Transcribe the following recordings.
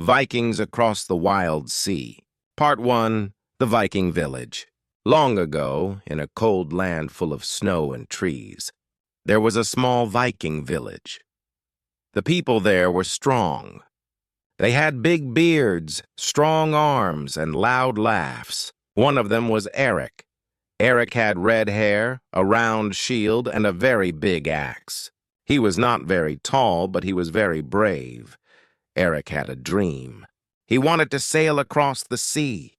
Vikings Across the Wild Sea. Part 1. The Viking Village. Long ago, in a cold land full of snow and trees, there was a small Viking village. The people there were strong. They had big beards, strong arms, and loud laughs. One of them was Erik. Erik had red hair, a round shield, and a very big axe. He was not very tall, but he was very brave. Erik had a dream. He wanted to sail across the sea.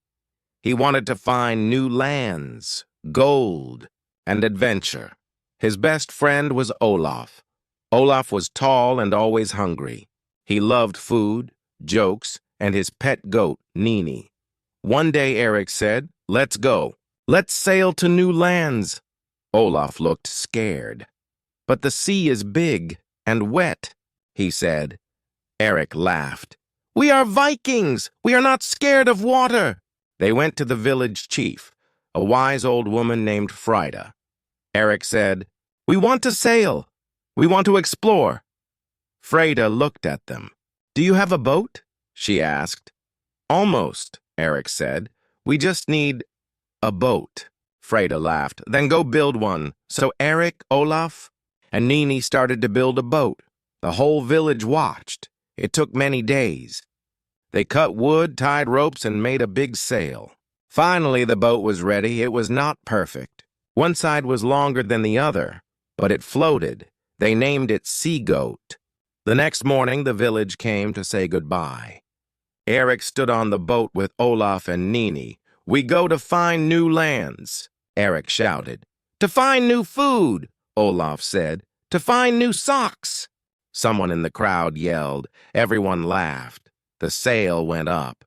He wanted to find new lands, gold, and adventure. His best friend was Olaf. Olaf was tall and always hungry. He loved food, jokes, and his pet goat, Nini. One day Erik said, "Let's go. Let's sail to new lands." Olaf looked scared. "But the sea is big and wet," he said. Erik laughed. "We are Vikings! We are not scared of water!" They went to the village chief, a wise old woman named Frida. Erik said, "We want to sail. We want to explore." Frida looked at them. "Do you have a boat?" she asked. "Almost," Erik said. "We just need a boat." Frida laughed. "Then go build one." So Erik, Olaf, and Nini started to build a boat. The whole village watched. It took many days. They cut wood, tied ropes, and made a big sail. Finally, the boat was ready. It was not perfect. One side was longer than the other, but it floated. They named it Sea Goat. The next morning, the village came to say goodbye. Erik stood on the boat with Olaf and Nini. "We go to find new lands," Erik shouted. "To find new food," Olaf said. "To find new socks." Someone in the crowd yelled. Everyone laughed. The sail went up.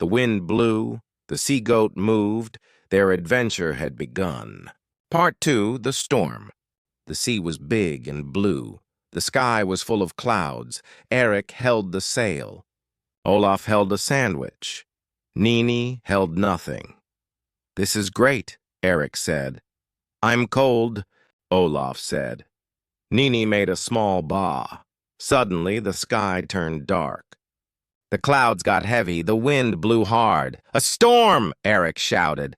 The wind blew. The sea goat moved. Their adventure had begun. Part 2. The Storm. The sea was big and blue. The sky was full of clouds. Erik held the sail. Olaf held a sandwich. Nini held nothing. "This is great," Erik said. "I'm cold," Olaf said. Nini made a small bow. Suddenly, the sky turned dark. The clouds got heavy. The wind blew hard. "A storm!" Erik shouted.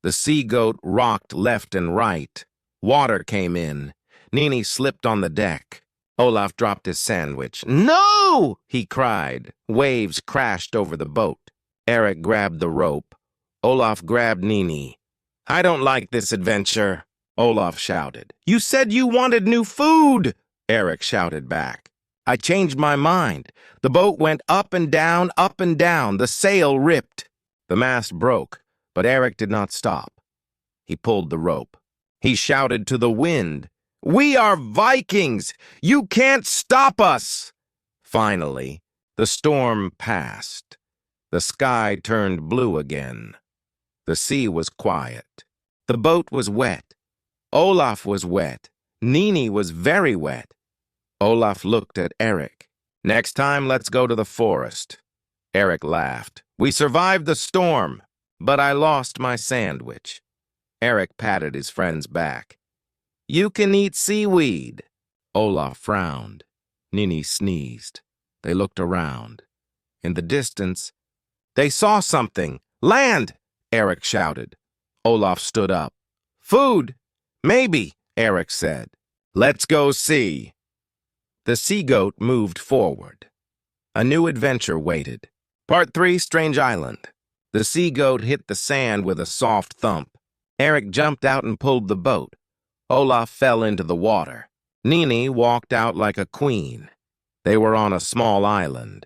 The sea goat rocked left and right. Water came in. Nini slipped on the deck. Olaf dropped his sandwich. "No!" he cried. Waves crashed over the boat. Erik grabbed the rope. Olaf grabbed Nini. "I don't like this adventure," Olaf shouted. "You said you wanted new food," Erik shouted back. "I changed my mind." The boat went up and down, up and down. The sail ripped. The mast broke, but Erik did not stop. He pulled the rope. He shouted to the wind, "We are Vikings! You can't stop us!" Finally, the storm passed. The sky turned blue again. The sea was quiet. The boat was wet. Olaf was wet. Nini was very wet. Olaf looked at Erik. "Next time, let's go to the forest." Erik laughed. "We survived the storm, but I lost my sandwich." Erik patted his friend's back. "You can eat seaweed." Olaf frowned. Nini sneezed. They looked around. In the distance, they saw something. "Land!" Erik shouted. Olaf stood up. "Food! Maybe," Erik said. "Let's go see." The sea goat moved forward. A new adventure waited. Part 3. Strange Island. The sea goat hit the sand with a soft thump. Erik jumped out and pulled the boat. Olaf fell into the water. Nini walked out like a queen. They were on a small island.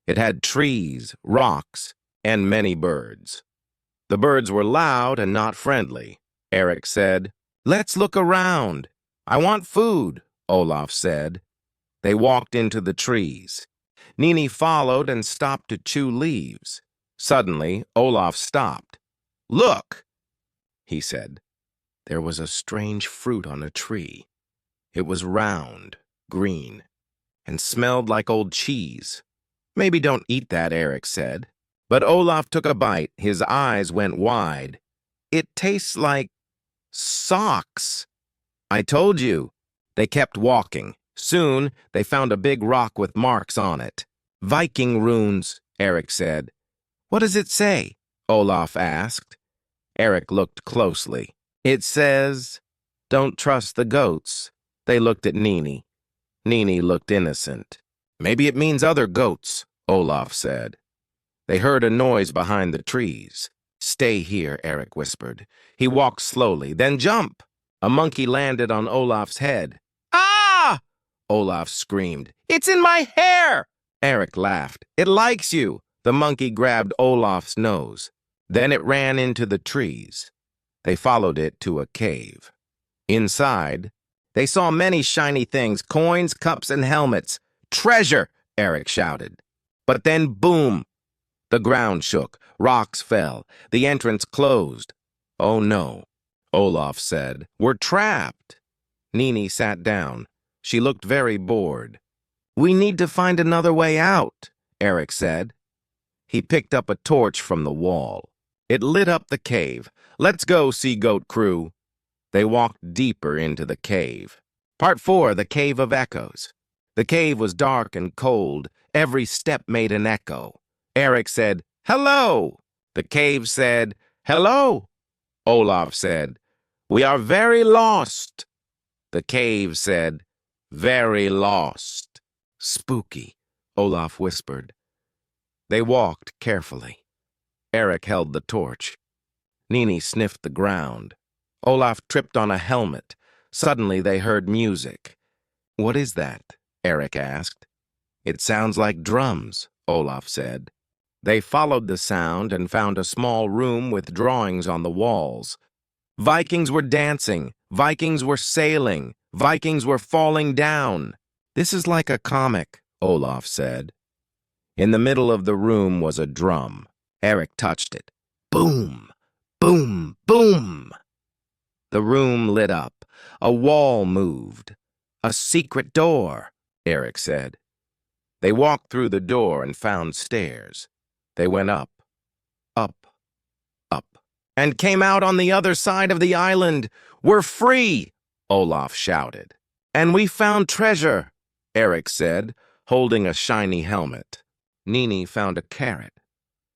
It had trees, rocks, and many birds. The birds were loud and not friendly. Erik said, "Let's look around." "I want food," Olaf said. They walked into the trees. Nini followed and stopped to chew leaves. Suddenly, Olaf stopped. "Look," he said. There was a strange fruit on a tree. It was round, green, and smelled like old cheese. "Maybe don't eat that," Erik said. But Olaf took a bite. His eyes went wide. "It tastes like socks." "I told you." They kept walking. Soon, they found a big rock with marks on it. Viking runes, Erik said. What does it say? Olaf asked. Erik looked closely. It says, don't trust the goats. They looked at Nini. Nini looked innocent. Maybe it means other goats, Olaf said. They heard a noise behind the trees. Stay here, Erik whispered. He walked slowly, then jump. A monkey landed on Olaf's head. Ah! Olaf screamed. It's in my hair! Erik laughed. It likes you. The monkey grabbed Olaf's nose. Then it ran into the trees. They followed it to a cave. Inside, they saw many shiny things, coins, cups, and helmets. Treasure! Erik shouted. But then, boom! The ground shook. Rocks fell. The entrance closed. Oh no, Olaf said. We're trapped. Nini sat down. She looked very bored. We need to find another way out, Erik said. He picked up a torch from the wall. It lit up the cave. Let's go, Sea Goat crew. They walked deeper into the cave. Part 4, the Cave of Echoes. The cave was dark and cold. Every step made an echo. Erik said, hello. The cave said, hello. Olaf said, we are very lost. The cave said, very lost. Spooky, Olaf whispered. They walked carefully. Erik held the torch. Nini sniffed the ground. Olaf tripped on a helmet. Suddenly they heard music. What is that? Erik asked. It sounds like drums, Olaf said. They followed the sound and found a small room with drawings on the walls. Vikings were dancing. Vikings were sailing. Vikings were falling down. This is like a comic, Olaf said. In the middle of the room was a drum. Erik touched it. Boom! Boom! Boom! The room lit up. A wall moved. A secret door, Erik said. They walked through the door and found stairs. They went up, up, up, and came out on the other side of the island. We're free, Olaf shouted. And we found treasure, Erik said, holding a shiny helmet. Nini found a carrot.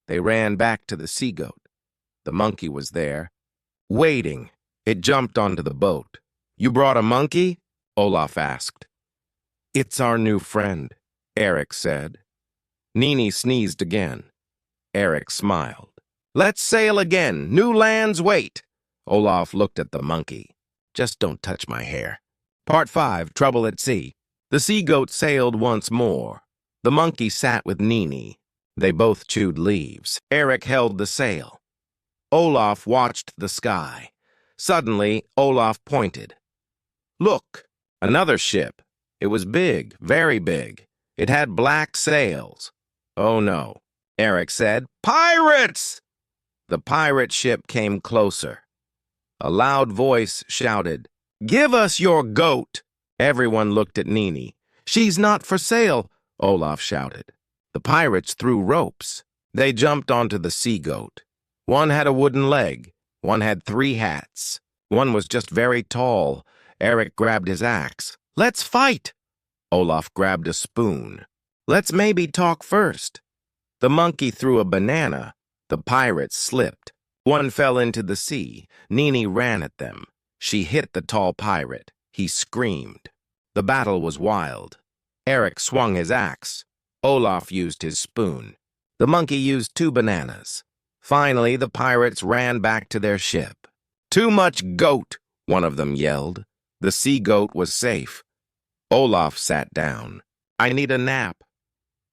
They ran back to the sea goat. The monkey was there, waiting. It jumped onto the boat. You brought a monkey? Olaf asked. It's our new friend, Erik said. Nini sneezed again. Erik smiled. Let's sail again. New lands wait. Olaf looked at the monkey. Just don't touch my hair. Part 5, Trouble at Sea. The sea goat sailed once more. The monkey sat with Nini. They both chewed leaves. Erik held the sail. Olaf watched the sky. Suddenly, Olaf pointed. Look, another ship. It was big, very big. It had black sails. Oh no, Erik said. Pirates! The pirate ship came closer. A loud voice shouted, Give us your goat! Everyone looked at Nini. She's not for sale, Olaf shouted. The pirates threw ropes. They jumped onto the sea goat. One had a wooden leg. One had 3 hats. One was just very tall. Erik grabbed his axe. Let's fight! Olaf grabbed a spoon. Let's maybe talk first. The monkey threw a banana. The pirates slipped. One fell into the sea. Nini ran at them. She hit the tall pirate. He screamed. The battle was wild. Erik swung his axe. Olaf used his spoon. The monkey used 2 bananas. Finally, the pirates ran back to their ship. Too much goat, one of them yelled. The sea goat was safe. Olaf sat down. I need a nap.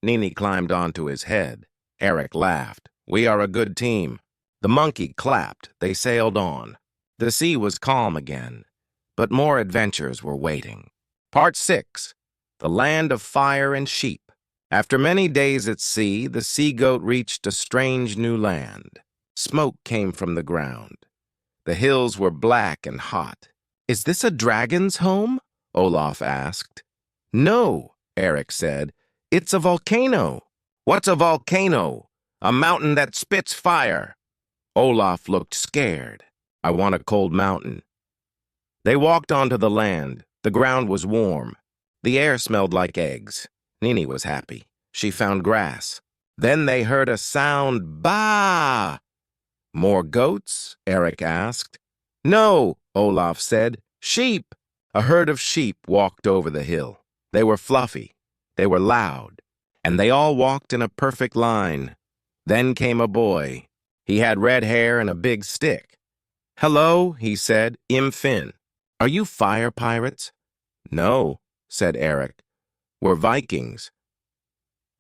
Nini climbed onto his head. Erik laughed. We are a good team. The monkey clapped. They sailed on. The sea was calm again, but more adventures were waiting. Part 6, The Land of Fire and Sheep. After many days at sea, the sea goat reached a strange new land. Smoke came from the ground. The hills were black and hot. Is this a dragon's home? Olaf asked. No, Erik said. It's a volcano. What's a volcano? A mountain that spits fire. Olaf looked scared. I want a cold mountain. They walked onto the land. The ground was warm. The air smelled like eggs. Nini was happy. She found grass. Then they heard a sound, "Baa!" "More goats?" Erik asked. "No," Olaf said. "Sheep." A herd of sheep walked over the hill. They were fluffy. They were loud. And they all walked in a perfect line. Then came a boy. He had red hair and a big stick. "Hello," he said. "I'm Finn. Are you fire pirates?" "No," said Erik. "We're Vikings."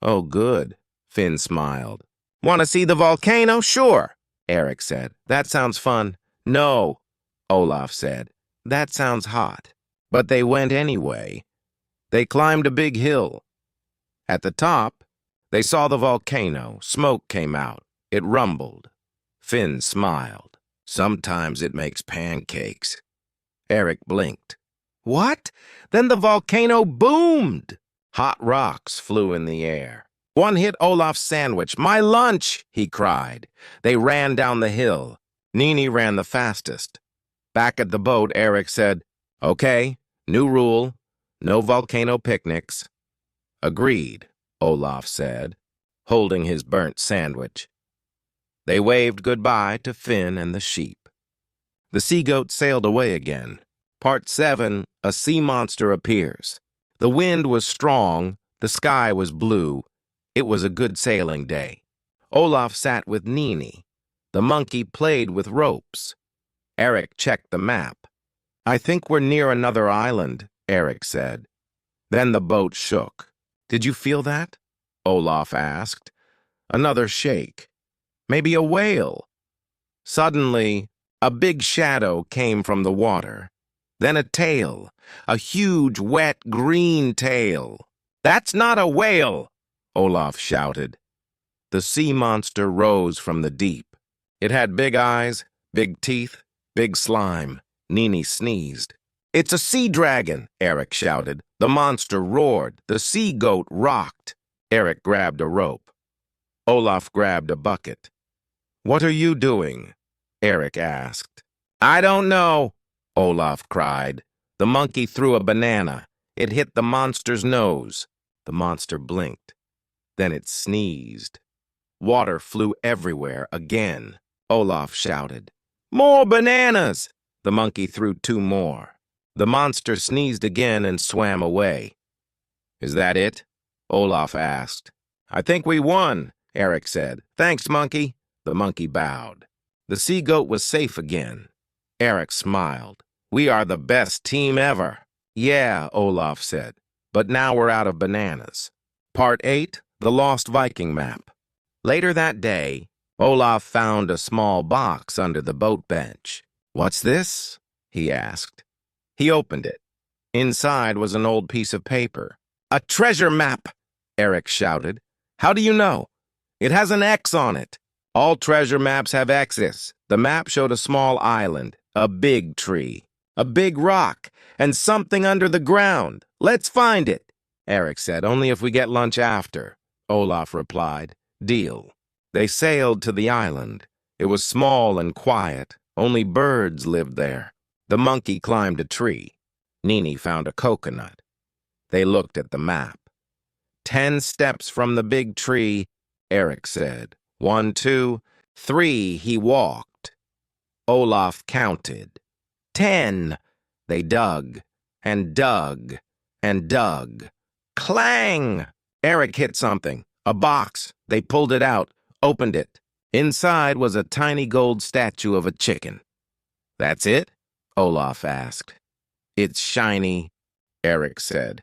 "Oh, good," Finn smiled. "Want to see the volcano? Sure," Erik said. "That sounds fun." "No," Olaf said. "That sounds hot." But they went anyway. They climbed a big hill. At the top, they saw the volcano. Smoke came out. It rumbled. Finn smiled. "Sometimes it makes pancakes." Erik blinked. "What?" Then the volcano boomed. Hot rocks flew in the air. One hit Olaf's sandwich. "My lunch!" he cried. They ran down the hill. Nini ran the fastest. Back at the boat, Erik said, "Okay, new rule. No volcano picnics." "Agreed," Olaf said, holding his burnt sandwich. They waved goodbye to Finn and the sheep. The sea goat sailed away again. Part 7, a sea monster appears. The wind was strong, the sky was blue. It was a good sailing day. Olaf sat with Nini. The monkey played with ropes. Erik checked the map. "I think we're near another island," Erik said. Then the boat shook. "Did you feel that?" Olaf asked. Another shake. "Maybe a whale." Suddenly, a big shadow came from the water. Then a tail, a huge, wet, green tail. "That's not a whale!" Olaf shouted. The sea monster rose from the deep. It had big eyes, big teeth, big slime. Nini sneezed. "It's a sea dragon!" Erik shouted. The monster roared. The sea goat rocked. Erik grabbed a rope. Olaf grabbed a bucket. "What are you doing?" Erik asked. "I don't know," Olaf cried. The monkey threw a banana. It hit the monster's nose. The monster blinked. Then it sneezed. Water flew everywhere again. Olaf shouted, "More bananas!" The monkey threw 2 more. The monster sneezed again and swam away. "Is that it?" Olaf asked. "I think we won," Erik said. "Thanks, monkey." The monkey bowed. The sea goat was safe again. Erik smiled. "We are the best team ever." "Yeah," Olaf said. "But now we're out of bananas." Part 8, the Lost Viking Map. Later that day, Olaf found a small box under the boat bench. "What's this?" he asked. He opened it. Inside was an old piece of paper. "A treasure map!" Erik shouted. "How do you know?" "It has an X on it." All treasure maps have X's. The map showed a small island, a big tree, a big rock, and something under the ground. "Let's find it," Erik said. "Only if we get lunch after," Olaf replied. "Deal." They sailed to the island. It was small and quiet. Only birds lived there. The monkey climbed a tree. Nini found a coconut. They looked at the map. 10 steps from the big tree, Erik said. 1, 2, 3, he walked. Olaf counted. 10. They dug, and dug, and dug. Clang! Erik hit something. A box. They pulled it out, opened it. Inside was a tiny gold statue of a chicken. "That's it?" Olaf asked. "It's shiny," Erik said.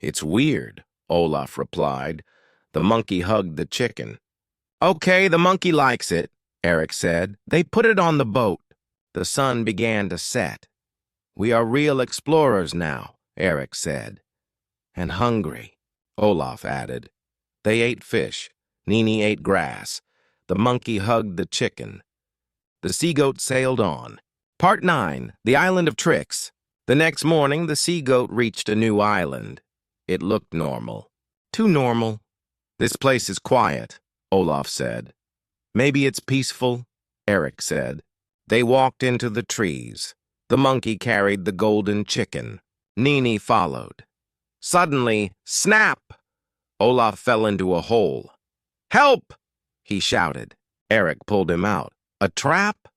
"It's weird," Olaf replied. The monkey hugged the chicken. "Okay, the monkey likes it," Erik said. They put it on the boat. The sun began to set. "We are real explorers now," Erik said. "And hungry," Olaf added. They ate fish. Nini ate grass. The monkey hugged the chicken. The sea goat sailed on. Part 9, the Island of Tricks. The next morning, the sea goat reached a new island. It looked normal. Too normal. "This place is quiet," Olaf said. "Maybe it's peaceful," Erik said. They walked into the trees. The monkey carried the golden chicken. Nini followed. Suddenly, snap! Olaf fell into a hole. "Help!" he shouted. Erik pulled him out. "A trap?"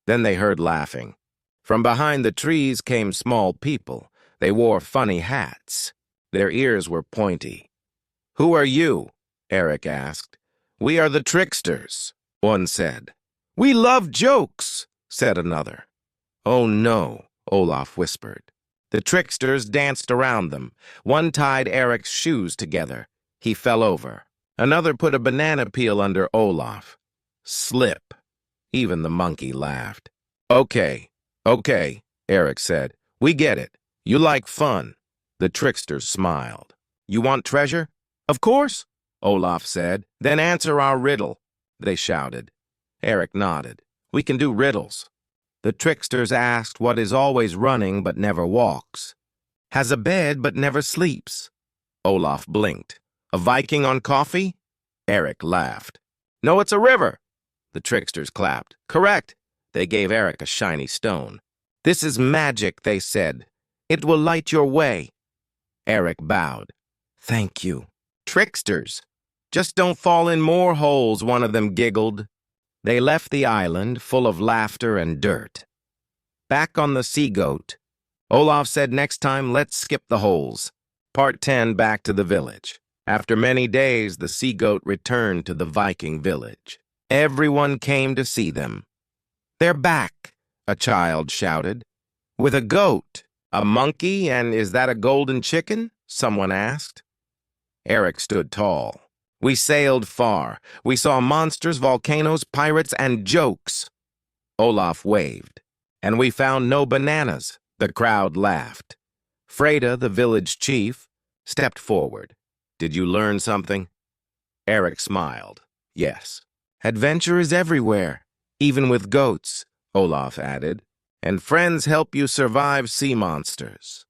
Then they heard laughing. From behind the trees came small people. They wore funny hats. Their ears were pointy. "Who are you?" Erik asked. "We are the tricksters," one said. "We love jokes," said another. "Oh no," Olaf whispered. The tricksters danced around them. One tied Erik's shoes together. He fell over. Another put a banana peel under Olaf. Slip. Even the monkey laughed. Okay, Erik said. "We get it. You like fun." The tricksters smiled. "You want treasure?" "Of course," Olaf said. "Then answer our riddle," they shouted. Erik nodded. "We can do riddles." The tricksters asked what is always running but never walks. "Has a bed but never sleeps." Olaf blinked. "A Viking on coffee?" Erik laughed. "No, it's a river." The tricksters clapped. "Correct." They gave Erik a shiny stone. "This is magic," they said. "It will light your way." Erik bowed. "Thank you." "Tricksters. Just don't fall in more holes," one of them giggled. They left the island full of laughter and dirt. Back on the sea goat, Olaf said next time let's skip the holes. Part 10, back to the village. After many days, the sea goat returned to the Viking village. Everyone came to see them. "They're back," a child shouted. "With a goat, a monkey, and is that a golden chicken?" someone asked. Erik stood tall. "We sailed far. We saw monsters, volcanoes, pirates, and jokes." Olaf waved. "And we found no bananas." The crowd laughed. Freda, the village chief, stepped forward. "Did you learn something?" Erik smiled. "Yes. Adventure is everywhere, even with goats," Olaf added. "And friends help you survive sea monsters."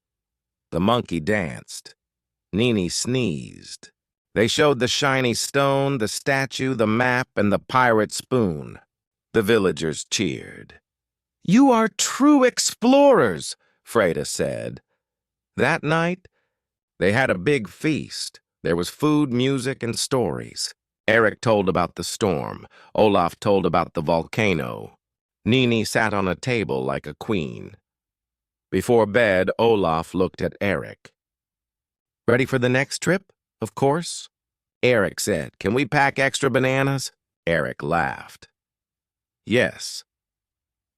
The monkey danced. Nini sneezed. They showed the shiny stone, the statue, the map, and the pirate spoon. The villagers cheered. "You are true explorers," Freda said. That night, they had a big feast. There was food, music, and stories. Erik told about the storm. Olaf told about the volcano. Nini sat on a table like a queen. Before bed, Olaf looked at Erik. "Ready for the next trip? Of course." Erik said, "Can we pack extra bananas?" Erik laughed. "Yes.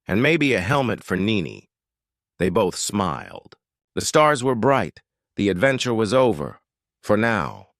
And maybe a helmet for Nini." They both smiled. The stars were bright. The adventure was over. For now.